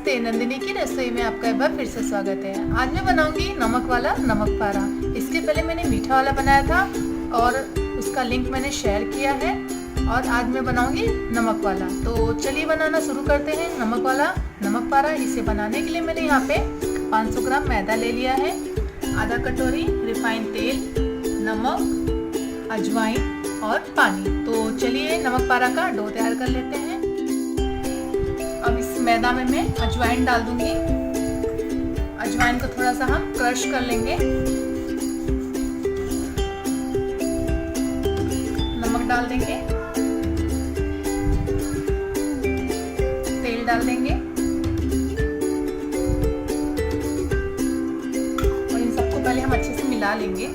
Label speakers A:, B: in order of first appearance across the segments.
A: नमस्ते, नंदिनी की रसोई में आपका एक बार फिर से स्वागत है। आज मैं बनाऊंगी नमक वाला नमक पारा। इसके पहले मैंने मीठा वाला बनाया था और उसका लिंक मैंने शेयर किया है, और आज मैं बनाऊंगी नमक वाला। तो चलिए बनाना शुरू करते हैं। नमक वाला नमक पारा, इसे बनाने के लिए मैंने यहाँ पे 500 ग्राम मैदा ले लिया है, आधा कटोरी रिफाइंड तेल, नमक, अजवाइन और पानी। तो चलिए नमक पारा का डो तैयार कर लेते हैं। अब इस मैदा में मैं अजवाइन डाल दूंगी। अजवाइन को थोड़ा सा हम क्रश कर लेंगे। नमक डाल देंगे, तेल डाल देंगे और इन सबको पहले हम अच्छे से मिला लेंगे।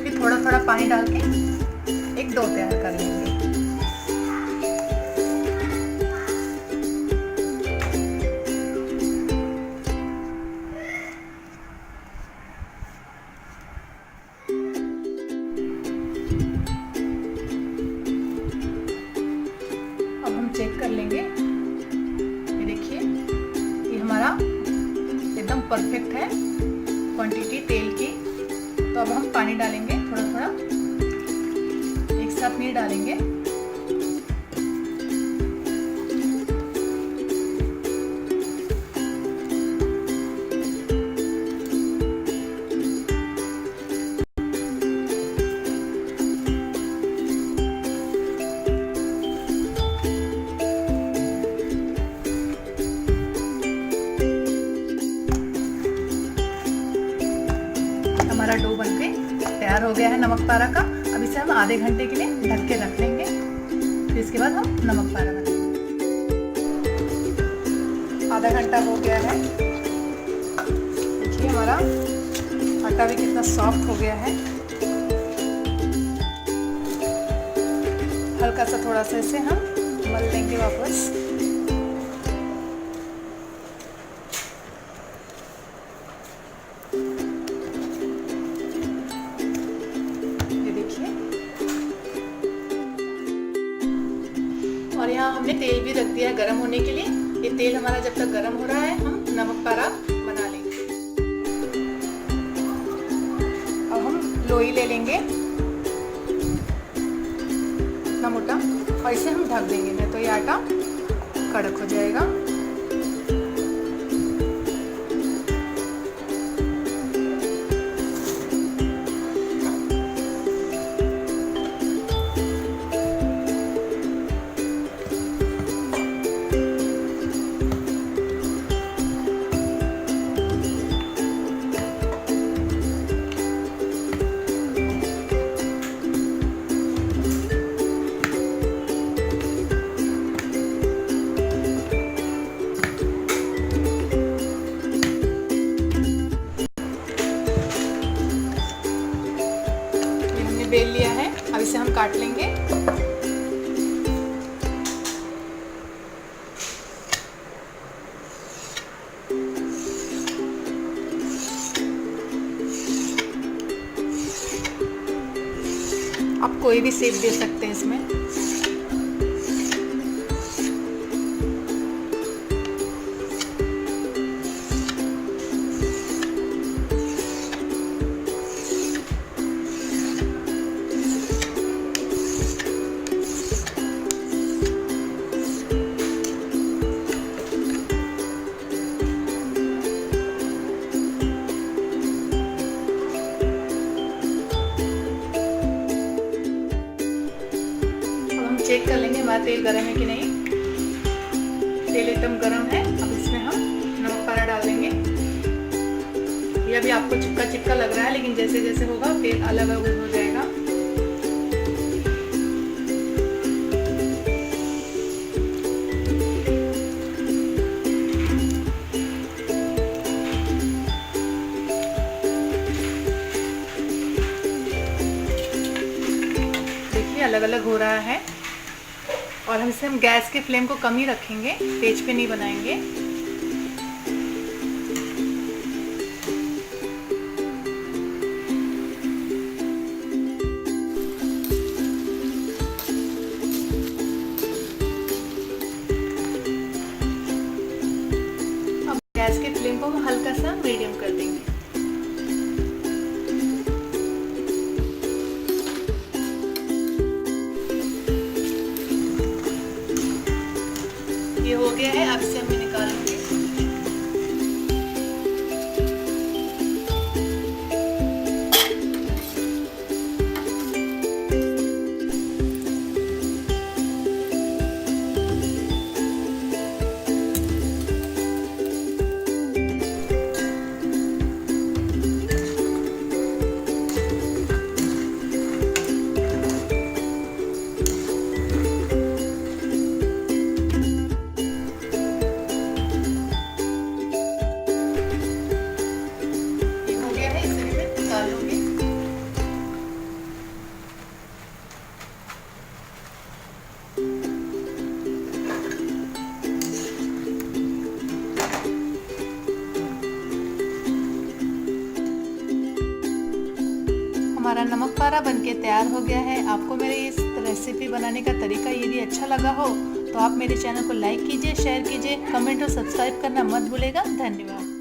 A: फिर थोड़ा थोड़ा पानी डाल के एक डो तैयार कर लेंगे। चेक कर लेंगे। ये देखिए, ये हमारा एकदम परफेक्ट है क्वांटिटी तेल की। तो अब हम पानी डालेंगे, थोड़ा थोड़ा, एक साथ नहीं डालेंगे। हमारा डो बनके तैयार हो गया है नमक पारा का। अब इसे हम आधे घंटे के लिए ढक के रख लेंगे। फिर इसके बाद हम नमक पारा बनाएंगे। आधा घंटा हो गया है। देखिए हमारा आटा भी कितना सॉफ्ट हो गया है। हल्का सा थोड़ा सा इसे हम मल देंगे वापस। और यहाँ हमने तेल भी रख दिया है गर्म होने के लिए। ये तेल हमारा जब तक गर्म हो रहा है, हम नमक पारा बना लेंगे। अब हम लोई ले लेंगे इतना मोटा, और इसे हम ढक देंगे, नहीं तो ये आटा कड़क हो जाएगा। बेल लिया है, अब इसे हम काट लेंगे। आप कोई भी शेप दे सकते हैं इसमें। चेक कर लेंगे हमारा तेल गर्म है कि नहीं। तेल एकदम गर्म है। अब इसमें हम नमक पारा डाल देंगे। ये अभी आपको चिपका चिपका लग रहा है, लेकिन जैसे जैसे होगा तेल अलग अलग हो जाएगा। देखिए अलग अलग हो रहा है। और हम इसे गैस के फ्लेम को कम ही रखेंगे, तेज पे नहीं बनाएंगे। को हल्का सा मीडियम कर देंगे। ये हो गया है, अब इसे हम निकालेंगे। हमारा नमक पारा बनके तैयार हो गया है। आपको मेरे इस रेसिपी बनाने का तरीका यदि अच्छा लगा हो तो आप मेरे चैनल को लाइक कीजिए, शेयर कीजिए, कमेंट और सब्सक्राइब करना मत भूलिएगा। धन्यवाद।